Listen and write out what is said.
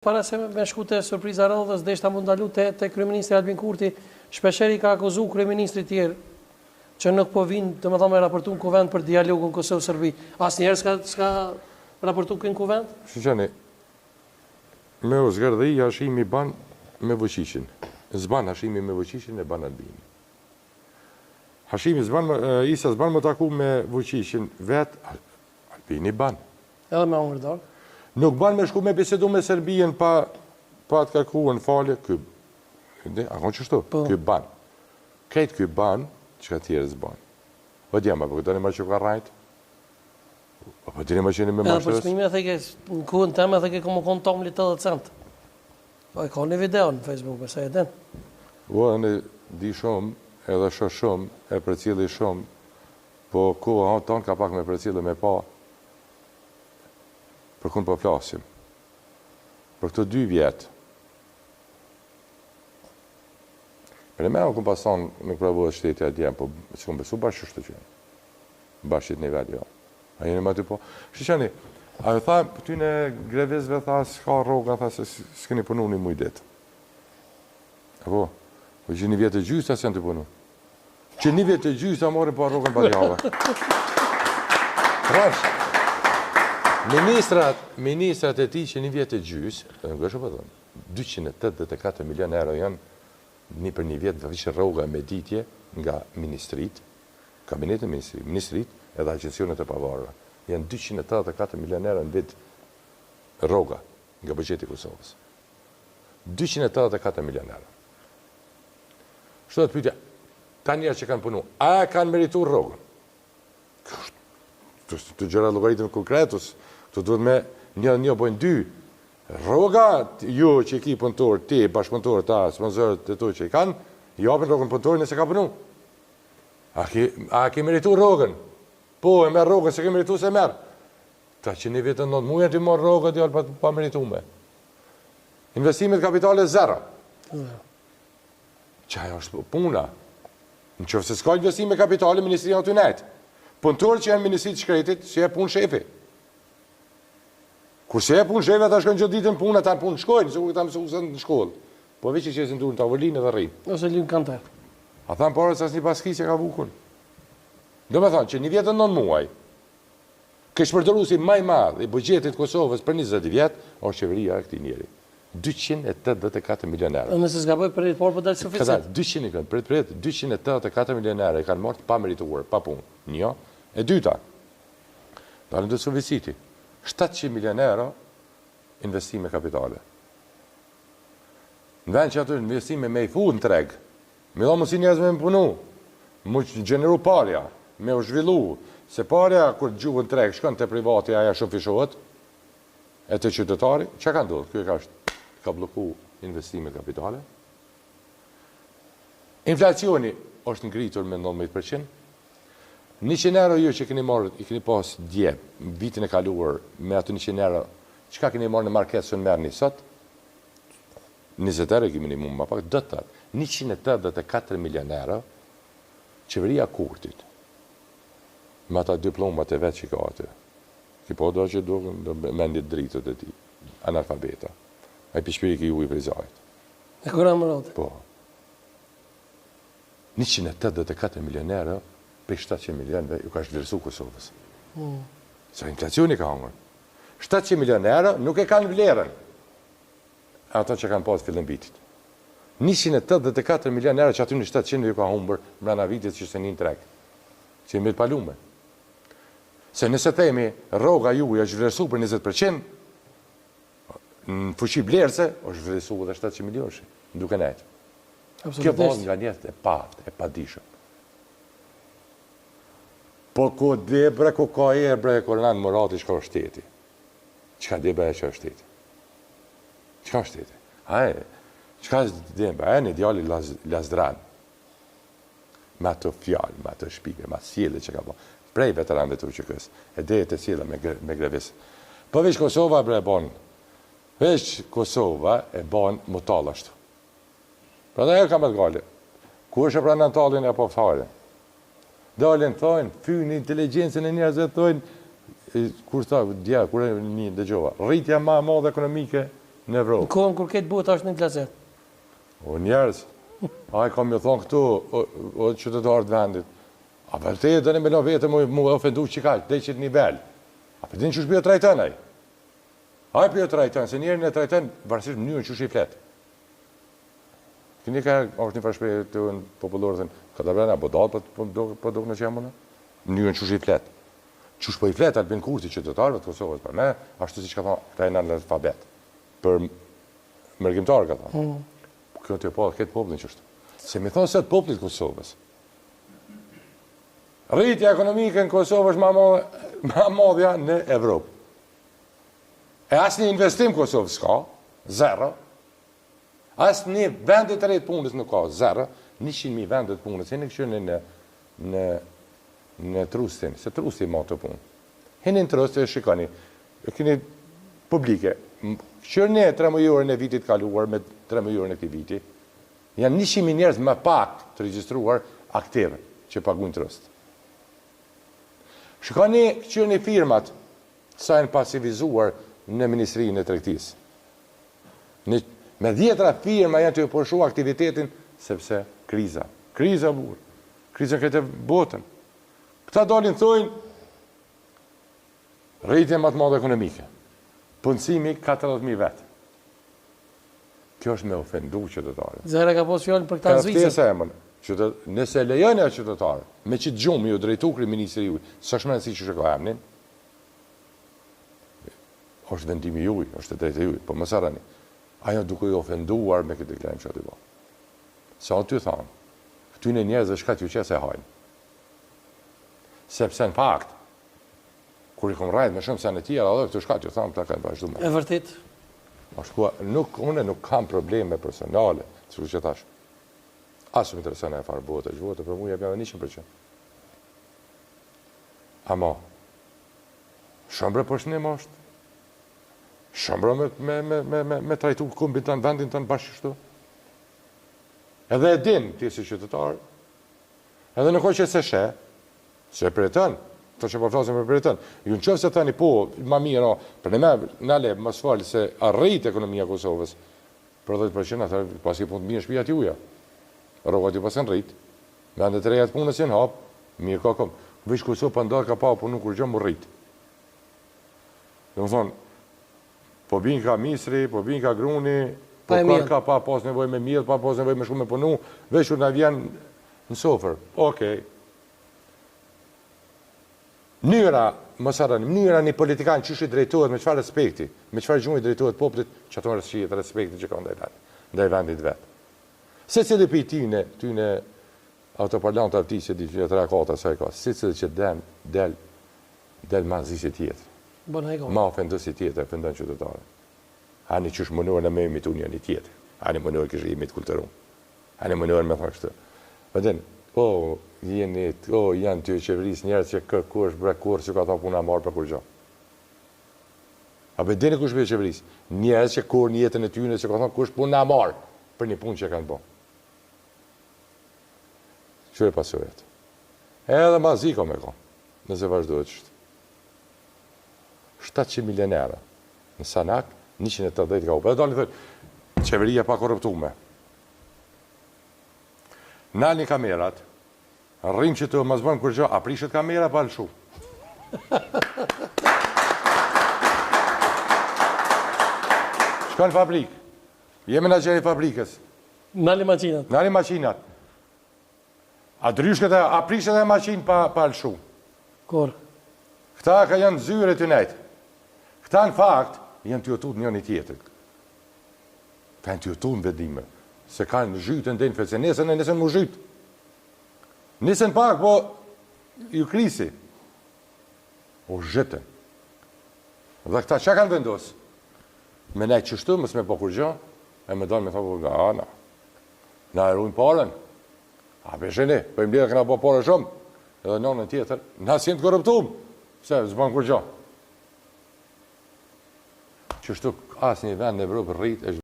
Para se me shkute surpriza rrodhës, deshta mund ndalu te kryeministri Albin Kurti, shpeshher I ka akuzuar kryeministrit tjerë që nuk po vinë, domethënë me raportu në kuvend për dialogun Kosovë-Serbi. Asnjëherë s'ka raportu në kuvend? Shqeni, me o zgardhi Hashimi ban me Vučićin. Zban Hashimi me Vučićin e ban Albini. Hashimi Isa zban më taku me Vučićin, vet Albini ban. Edhe me Ongërdar. Nuk ban me shku me bisedu me Serbien pa të kërkuar falje, a konë qështu? Ky ban. Krejt ky ban, që ka tjerë zban. O djema, për këtëni ma që ka rajt? O për djeni ma qeni me mashtërës? Edhe për shmime, në kuën teme, dhe ke këmë konë tomli 80 cent. Po e ka një video në Facebook, përsa e den. O, në di shumë, edhe shë shumë, e për cili shumë, po koha tonë ka pak me për cili me pa, për kënë po flasim. Për këto 2 vjetë. Për e me në kënë pasan me këpravuat shteti atje, po që kënë besu bashkë shtë që. Bashkët nivel, jo. A jeni ma ty po. Shqeni, a ju tha, për ty në grevizve, tha, s'ka roga, tha, se s'keni punu një muj ditë. Apo, po që 1 vjetë e gjysë, asë janë të punu. Që 1 vjetë e gjysë, a morin pa rogën pa djava. Rash. Ministrat e ti që 1 vjetë e gjysë, në gëshë për dhëmë, 284 milion euro janë një për 1 vjetë dhe vishë rroga me ditje nga ministrit, kabinetin ministrit edhe agencionet e pavarëve. Janë 284 milion euro në vit rroga nga buxheti I Kosovës. 284 milion euro. Shto të pyetja, ta njerë që kanë punu, a kanë meritur rrogën? Të gjëra logaritën konkretus, të duhet me një bojnë 2. Rroga, ju që ki punëtor, ti, bashkëpunëtor, ta, sponsorët e tu që I kanë, japin rrogën punëtor nëse ka punu. A ki meritu rrogën? Po, e merë rrogën, se ki meritu se merë. Ta që 1 vitë 9 muaj ti morë rrogën, djallë pa meritu me. Investimet kapitale 0. Qaj është puna. Në qëfë se s'ka investime kapitale, Ministria në të nejtë. Punëtor që janë ministrit shkretit, që e punë shefi. Kurse e punë shefi, ata shkojnë gjithë ditën punë, ata punë shkojnë, se ku këta mësusën në shkollë. Po veç që qesin turë në tavolinë edhe rritë. Ose linë kanter. A thamë parë se asë një paski që ka vukun. Do me thonë që 1 vjetë 9 muaj, kështë përdëru si maj madhë I buxhetit Kosovës për 20 vjetë, o qeveria e këti njeri. 284 milion euro. Nëse s'gaboj për por po dalë suficient. 284 milion euro I kanë marrë pa merituar, pa punë. Një, e dyta. Dalën të suficiti. 700 milion euro investime kapitale. Në vend që ato investime me I fu në treg, me do mësi njerëz me më punu, më gjeneru parja, me u zhvillu, se parja, kur gjuhën treg, shkën të privati, aja shofishohet, e të qytetari, që ka ndodhë? Kjo ka bloku investime kapitale. Inflacioni është ngritur me 19%. 100 euro ju që keni marrë, I keni pas dje, vitin e kaluar, me ato 100 euro, qëka keni marrë në markesë në merë një sot? 20 euro kemi minimum, ma pak, do të tërë. 184 milion euro, qeveria Kurtit, me ata diplomat e vetë që ka atë. Ki po do që do mendit dritët e ti, analfabeta. A I pishpiri ki ju I prizajt. E kura më rote? Po. 184 milion euro, për 700 milionve, ju ka shvlerësu Kosovës. Sa inflacioni ka hongër. 700 milion euro nuk e kanë vlerën. Ato që kanë pas fillim vitit. 184 milion euro që aty në 700 ju ka humbër mbrana vitit që se një treg. Që jemi të palume. Se nëse themi rroga ju ja zhvlerësu për 20%, në fuqi blerëse, është vlerësu edhe 700 milionësh, duke nejtë. Kjo bazë nga njerët e paft, e padishëm. Po ko dhe bre, ko ka e bre, ko rënanë morati që ka është shteti. Qka dhe bre që është shteti? Qka është shteti? Qka dhe bre, një djali Lazdran. Me ato fjallë, me ato shpike, me ato sjele që ka po. Prej veteranve të uqëkës, e dhe të sjele me grevis. Po veç Kosova bre bon, veç Kosova e bon më talë ashtu. Pra da e kam e të gale. Ku është e pra në talin e po fare? Dalin, thojnë, fyni inteligencën e njerëzve, thojnë, kur e një dëgjova, rritja ma madhe ekonomike në Evropë. Në kohën kur këtë bota është në inflacion. O njerëz, ai kam më thonë këtu, o qytetarët vendit, a vërtet dëni me lo vetë mu ofendu që ka, dhe që të nivel. A për din që shpjo trajten ai? Ai për jo trajten, se njerën e trajten varësisht mënyrën që i flet. Këni ka është një farshpej të në popullorët, ka të vrena, bo dalë për do në që jamë në? Mënyrën që i flet. Që po i flet Albin Kurti qytetarëve të Kosovës për me, ashtu si që ka thonë, këta e në alfabet. Për mërgjimtarë ka thonë. Kjo të po, këtë popullin që është. Se mi thonë se të popullit Kosovës. Rritja ekonomike në Kosovë është ma modhja në Evropë. E asë një investim Kosovë s'ka, zero. Asë një vendet të rejtë punës nuk ka, zero. 100.000 vendet punës, e në këshërë në trustin, se trustin ma të punë. Hinin trustin e shikoni, e kini publike, këshërë në 3 mujore në vitit kaluar me 3 mujore në këti viti, janë 100.000 njerëz më pak të registruar aktive që paguajnë trust. Shikoni këshërë në firmat sa janë pasivizuar në Ministrinë e Tregtisë. Me 10 firma janë të përshu aktivitetin sepse kriza. Kriza burë. Kriza këtë botën. Këta dalin thojnë rritje më të madhe ekonomike. Punësimi 40.000 vetë. Kjo është me ofendu qytetarët. Zera ka posë fjallën për këta në Zvicër. Ftesa e mënë. Nëse lejoni e qytetarët, me që të gjumë ju drejtu kryeministri juj, së shmenë si që shë ka emnin, është vendimi juj, është të drejtë juj, po më sarani. Ajo duke ju ofenduar me këtë deklarëm që aty bo. Sa o ty thanë, këty në njerëzve shkat ju qese hajnë. Sepse në fakt, kur i kom rajtë me shumë se në tjera, edhe këtu shkat ju thanë, këta kanë vazhdu me. E vërtit. Une nuk kam probleme personale, që që tash. Asë më interesën e farë bote, që vote, për mu jep edhe 100%. Ama, shëmbre për shnim është. Shëmbro me trajtu kumbin të në vendin të në bashkështu. Edhe e din, ti si qytetar, edhe në kohë që se she, se për e tënë, të që përflasim për e tënë, ju në qëfë se thani po, ma mirë, për në me, në le, më sfalë, se arrit ekonomia Kosovës, për 10%, atër pas i punë të mirë shpijat juja. Rogat ju pas në rrit, vendet e rejat punës jenë hapë, mirë ka kom, vish Kosovë për ndarë ka pa, po nuk kur gjë më rrit. Dhe më thonë, po bin ka misri, po bin ka gruni, po ka pa pas nevoj me mjëllë, pa pas nevoj me shumë me punu, veç u në vjen në sofer. Okej. Mënyra, mënyra një politikan që shi drejtohet me qëfar respekti, me qëfar gjunjë drejtohet poplit, që ato në rësqijet respekti që ka ndaj vendit vetë. Se cili për i tyne autoparlant të avti që di që 3-4 sa e ka, se cili që del ma zisi tjetër. Ma ofendusi tjetër, ofendon qytetare. Ani qësh mënurë në me imitu një tjetër. Ani mënurë kështë imit kultërum. Ani mënurë me thakë shtë. Vëdin, janë të qeveris njerës që kërkush brekur që ka ta puna marë për kur gjo. A për dini kush për qeveris? Njerës që kur një jetën e tyne që ka ta kush puna marë për një punë që kanë bo. Qërë pasujet. Edhe ma ziko me ko, nëse vazhdojtë qështë. 700 milionera në Sanak, 180 ka upe. Dhe dalë thërë, qeveria pa korruptume. Nalni kamerat, rrim që të mëzbën kur gjo, a prishet kamera pa lëshu. Shkon fabrik, jemi në gjeri fabrikës. Nalni maqinat. Nalni maqinat. A dryshket e, a prishet e maqin pa lëshu. Kur? Këta ka janë zyre të nejtë. Këta në fakt, janë të jotut një tjetër. Këta janë të jotut në vedime. Se kanë zhytën dhe në fëtë, se nesën më zhytë. Nesën pak, po, ju krisi. O zhytën. Dhe këta që kanë vendosë? Me nejtë qështu, mësë me po kur gjo, e me donë me thonë, na e rujnë parën. A besheni, për im lidhe këna po parë shumë. Edhe nënën tjetër, na si në të korruptum. Se, zbanë kur gjo. Qështu asë një vend në Evropë rritë,